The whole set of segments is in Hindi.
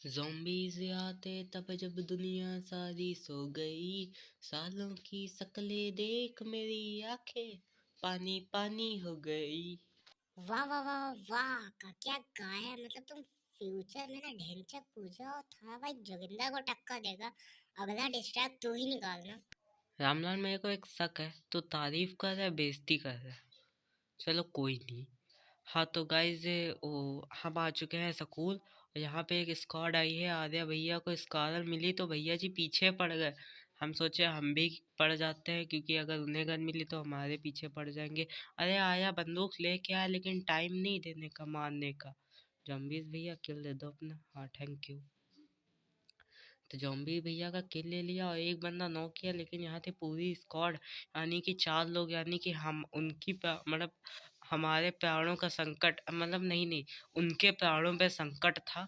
ज़ॉम्बीज़ आते तब जब दुनिया सारी सो गई, सालों की शक्लें देख मेरी आंखें पानी पानी हो गई। वाह वाह वाह वाह का क्या गाया। मतलब तुम फ्यूचर में ना ढेंचक पूजा और था भाई जोगिंदा को टक्कर देगा। अगला डिस्ट्रैक्ट तू ही निकालना। रामलाल, मेरे को एक शक है, तो तारीफ कर रहा है बेइज्जती कर रहा है। चलो कोई नहीं। हाँ तो गाइज, ओ हम आ चुके हैं स्कूल और यहाँ पे एक स्क्वाड आई है। आर्या भैया को स्कॉलर मिली तो भैया जी पीछे पड़ गए। हम सोचे हम भी पड़ जाते हैं, क्योंकि अगर उन्हें गन मिली तो हमारे पीछे पड़ जाएंगे। अरे आया बंदूक लेके आया, लेकिन टाइम नहीं देने का मारने का। जम्बीज भैया किल दे दो अपना। हाँ थैंक यू। तो जॉम्बी भैया का किल ले लिया और एक बंदा नॉक किया, लेकिन यहाँ थे पूरी स्क्वाड, यानी कि 4 लोग, यानी कि हम उनकी मतलब हमारे प्राणों का संकट, मतलब नहीं नहीं, उनके प्राणों पे संकट था।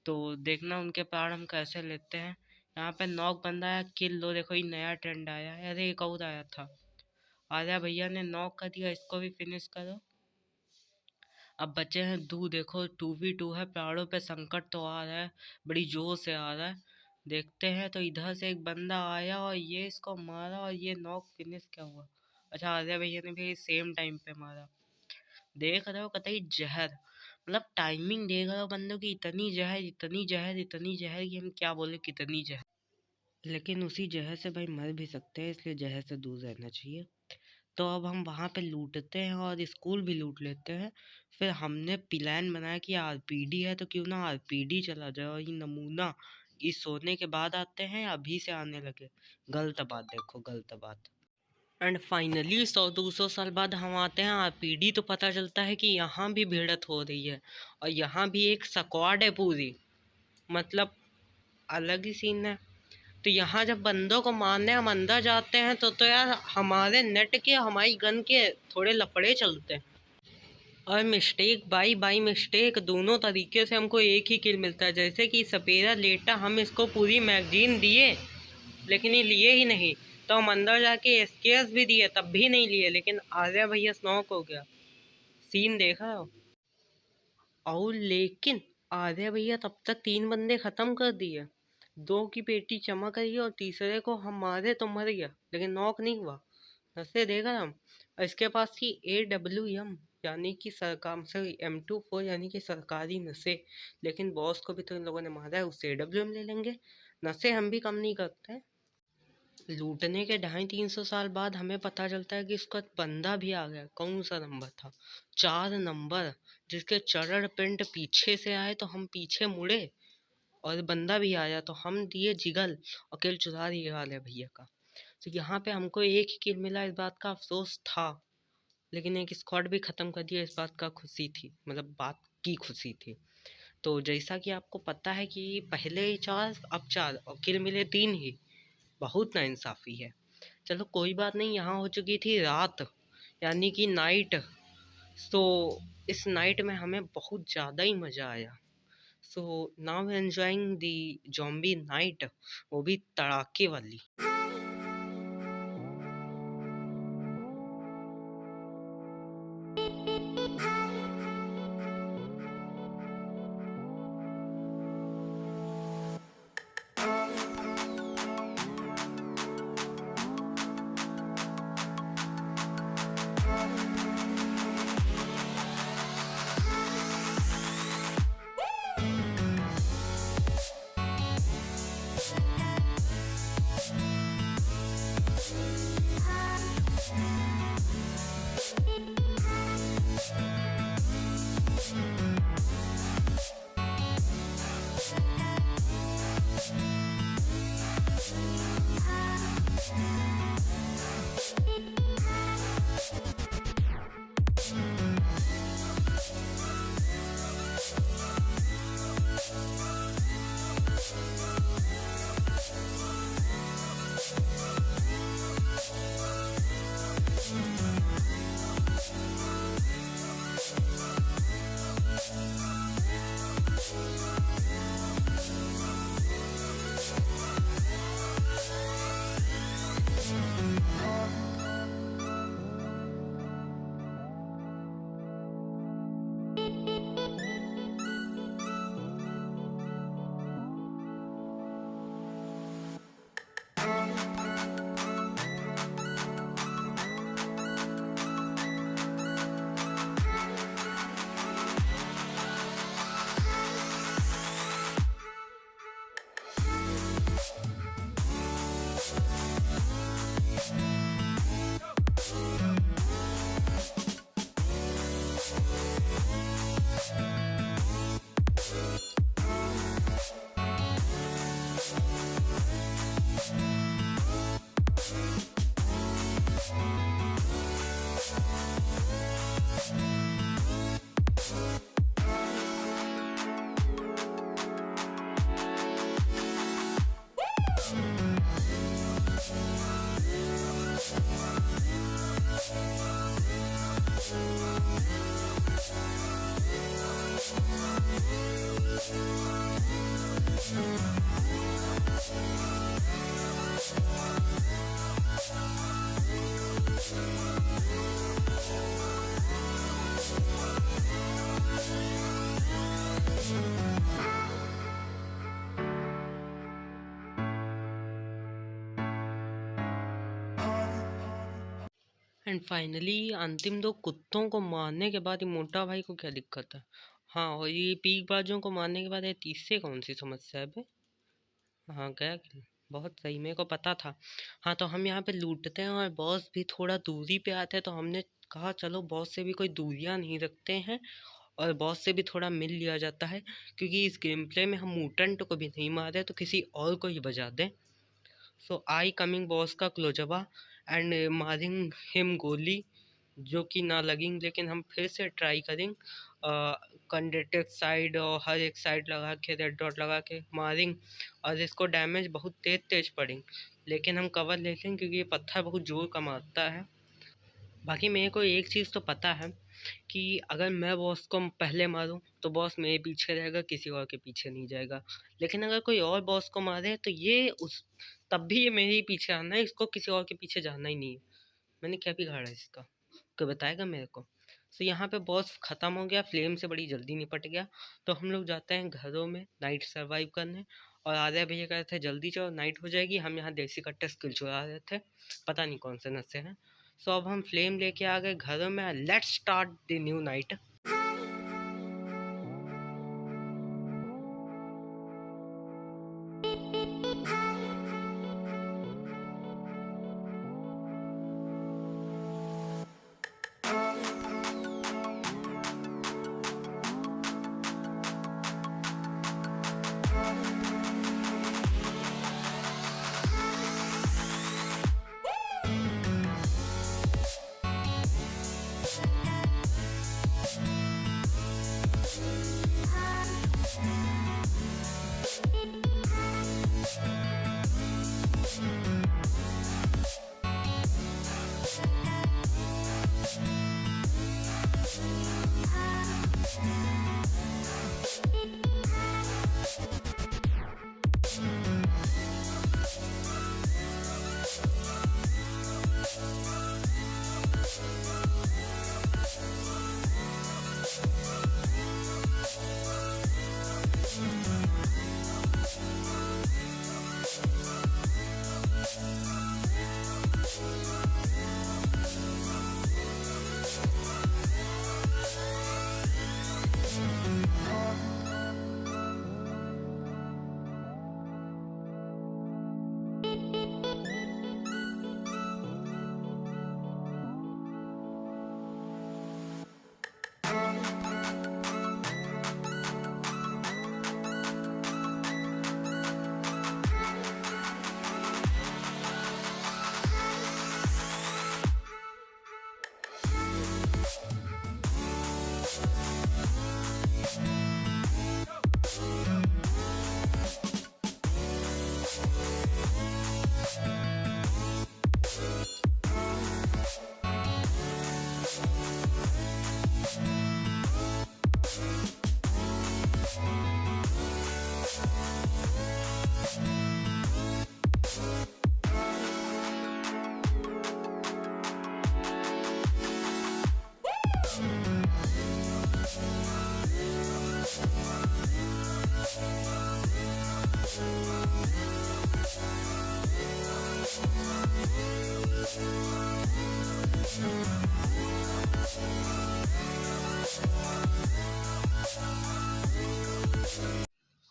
तो देखना उनके प्राण हम कैसे लेते हैं। यहाँ पे नॉक बंदा है, किल लो। देखो ये नया ट्रेंड आया है। अरे एक और आया था। आर्या भैया ने नॉक कर दिया, इसको भी फिनिश करो। अब बचे हैं दो। देखो 2v2 है, प्राणों पे संकट तो आ रहा है, बड़ी जोर से आ रहा है। देखते हैं। तो इधर से एक बंदा आया और ये इसको मारा और ये नॉक फिनिश क्या हुआ। अच्छा, आर्या भैया ने भी सेम टाइम पे मारा। देख रहे हो कतई जहर, मतलब टाइमिंग देख रहे हो बंदों की। इतनी जहर इतनी जहर इतनी जहर कि हम क्या बोले, कितनी जहर। लेकिन उसी जहर से भाई मर भी सकते हैं, इसलिए जहर से दूर रहना चाहिए। तो अब हम वहाँ पे लूटते हैं और स्कूल भी लूट लेते हैं। फिर हमने प्लान बनाया कि आरपीडी है तो क्यों ना आरपीडी चला जाए। और ये नमूना इस सोने के बाद आते हैं, अभी से आने लगे। गलत बात, देखो गलत बात। एंड फाइनली 100-200 साल बाद हम आते हैं आरपीडी, तो पता चलता है कि यहाँ भी भिड़त हो रही है और यहाँ भी एक स्क्वाड है पूरी। मतलब अलग ही सीन है। तो यहाँ जब बंदों को मारने हम अंदर जाते हैं तो यार हमारे नेट के हमारी गन के थोड़े लफड़े चलते हैं। और मिस्टेक बाई बाई मिस्टेक दोनों तरीके से हमको एक ही किल मिलता है। जैसे कि सपेरा लेटा, हम इसको पूरी मैगजीन दिए लेकिन ये लिए ही नहीं। तो हम अंदर जाके एसकेएस भी दिए तब भी नहीं लिए, लेकिन आर्या भैया स्नॉक हो गया। सीन देखा हो। और लेकिन आर्या भैया तब तक 3 बंदे ख़त्म कर दिए। 2 की पेटी चमक रही है और तीसरे को हम मारे तो मर गया, लेकिन नॉक नहीं हुआ। नशे देगा हम। और इसके पास थी AWM, यानी कि सरकार से M24, यानी कि सरकारी नशे। लेकिन बॉस को भी तो इन लोगों ने मारा है, उससे AWM ले लेंगे। नशे हम भी कम नहीं करते। लूटने के 250-300 साल बाद हमें पता चलता है कि इसका बंदा भी आ गया। कौन सा नंबर था? 4 नंबर, जिसके चरण पिंड पीछे से आए तो हम पीछे मुड़े और बंदा भी आया तो हम दिए जिगल और किल चुरा दिए वाले भैया का। तो यहाँ पे हमको एक ही किल मिला, इस बात का अफसोस था। लेकिन एक स्क्वाड भी ख़त्म कर दिया, इस बात का खुशी थी, मतलब बात की खुशी थी। तो जैसा कि आपको पता है कि पहले 4 अब 4 और किल मिले 3 ही। बहुत नाइंसाफ़ी है। चलो कोई बात नहीं। यहाँ हो चुकी थी रात, यानी कि नाइट। सो इस नाइट में हमें बहुत ज़्यादा ही मज़ा आया। सो नाउ एंजॉइंग दी जॉम्बी नाइट, वो भी तड़ाके वाली। एंड फाइनली अंतिम दो कुत्तों को मारने के बाद ये मोटा भाई को क्या दिक्कत है? हाँ, और ये पीक बाजों को मारने के बाद ये तीसरे कौन सी समस्या है बे? हाँ, गया कि बहुत सही, मेरे को पता था। हाँ, तो हम यहाँ पे लूटते हैं और बॉस भी थोड़ा दूरी पे आते हैं, तो हमने कहा चलो बॉस से भी कोई दूरियां नहीं रखते हैं और बॉस से भी थोड़ा मिल लिया जाता है, क्योंकि इस गेम प्ले में हम म्यूटेंट को भी नहीं मारे तो किसी और को ही बजा दें। सो आई कमिंग बॉस का क्लोजवा एंड मारिंग हिम गोली, जो कि ना लगी, लेकिन हम फिर से ट्राई करेंगे कंडेटेड साइड और हर एक साइड लगा के रेड डॉट लगा के मारेंगे और इसको डैमेज बहुत तेज तेज पड़ेंगे, लेकिन हम कवर लेते हैं क्योंकि ये पत्थर बहुत जोर का मारता है। बाकी मेरे को एक चीज़ तो पता है कि अगर मैं बॉस को पहले मारूं तो बॉस मेरे पीछे रहेगा, किसी और के पीछे नहीं जाएगा। लेकिन अगर कोई और बॉस को मारे तो ये उस तब भी ये मेरे ही पीछे आना है, इसको किसी और के पीछे जाना ही नहीं है। मैंने क्या बिगाड़ा है इसका, कोई बताएगा मेरे को? तो यहाँ पे बॉस ख़त्म हो गया, फ्लेम से बड़ी जल्दी निपट गया। तो हम लोग जाते हैं घरों में नाइट सर्वाइव करने, और आर्या भैया कह रहे थे जल्दी चलो नाइट हो जाएगी, हम यहाँ देसी कट्टे स्किल चुरा रहे थे, पता नहीं कौन से नशे हैं। सो अब हम फ्लेम लेके आ गए घरों में, let's start the new night.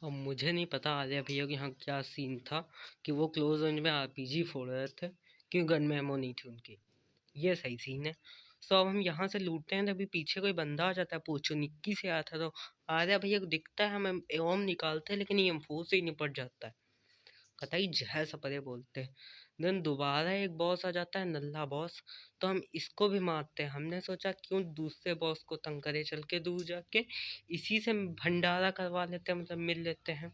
अब मुझे नहीं पता आर्या भैया के यहाँ क्या सीन था कि वो क्लोज रेंज में आरपीजी फोड़ रहे थे, क्यों गन में एमो नहीं थी उनकी, ये सही सीन है। सो अब हम यहाँ से लूटते हैं, तभी पीछे कोई बंदा आ जाता है, पूछो निक्की से आता है, तो आर्या भैया को दिखता है, हम एम निकालते हैं लेकिन ये एम4 से ही निपट जाता है, कतई जहर सपरे बोलते हैं। देन दोबारा एक बॉस आ जाता है, नल्ला बॉस, तो हम इसको भी मारते हैं। हमने सोचा क्यों दूसरे बॉस को तंग करे, चल के दूर जाके इसी से भंडारा करवा लेते हैं, मतलब मिल लेते हैं।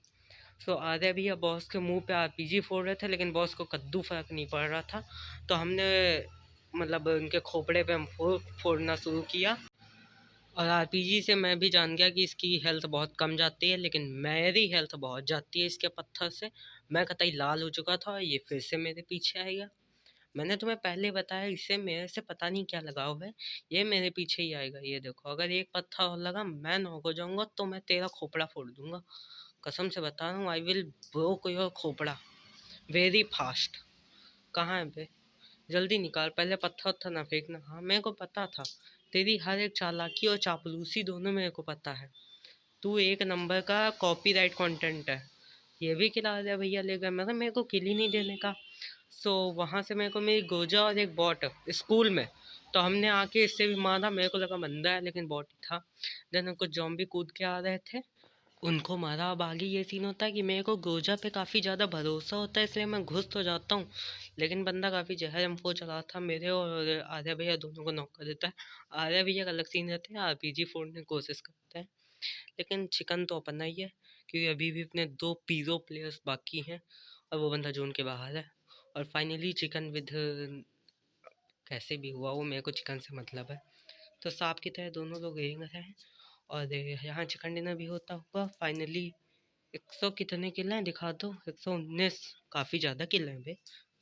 सो आर्या भैया बॉस के मुंह पे आरपीजी फोड़ रहे थे, लेकिन बॉस को कद्दू फर्क नहीं पड़ रहा था, तो हमने मतलब उनके खोपड़े पे हम फोड़ना शुरू किया, और आरपीजी से मैं भी जान गया कि इसकी हेल्थ बहुत कम जाती है, लेकिन मेरी हेल्थ बहुत जाती है इसके पत्थर से। मैं कतई लाल हो चुका था और ये फिर से मेरे पीछे आएगा। मैंने तुम्हें पहले बताया इससे मेरे से पता नहीं क्या लगाव है, ये मेरे पीछे ही आएगा। ये देखो, अगर एक पत्थर और लगा मैं नॉक हो जाऊंगा, तो मैं तेरा खोपड़ा फोड़ दूंगा, कसम से बता रहा हूँ। आई विल ब्रोक योर खोपड़ा वेरी फास्ट। कहाँ है बे? जल्दी निकाल, पहले पत्थर उत्थर ना फेंकना। हाँ मेरे को पता था, तेरी हर एक चालाकी और चापलूसी दोनों मेरे को पता है। तू एक नंबर का कॉपीराइट कंटेंट है। ये भी खिला दिया भैया, ले गए, मतलब मेरे को किल ही नहीं देने का। सो वहाँ से मेरे को मेरी गोजा और एक बॉट स्कूल में, तो हमने आके इससे भी मारा, मेरे को लगा बंदा है लेकिन बॉट ही था। देन कुछ जॉम्बी कूद के आ रहे थे, उनको मारा। अब आगे ये सीन होता है कि मेरे को गोजा पे काफ़ी ज़्यादा भरोसा होता है, इसलिए मैं घुस तो जाता हूँ, लेकिन बंदा काफ़ी जहर एम4 चला था मेरे, और आर्या भैया दोनों को नॉक कर देता है। आर्या भैया का अलग सीन रहते हैं, आरपीजी फोड़ने की कोशिश करते हैं, लेकिन चिकन तो अपना ही है, क्योंकि अभी भी अपने 2 पीरो प्लेयर्स बाकी हैं और वो बंदा जोन के बाहर है। और फाइनली चिकन विद, कैसे भी हुआ वो, मेरे को चिकन से मतलब है। तो सांप की तरह दोनों लोग रेंग रहे हैं, और यहाँ चिकन डिनर भी होता हुआ फाइनली। 100 कितने किल हैं दिखा दो, 119, काफ़ी ज़्यादा किल हैं बे।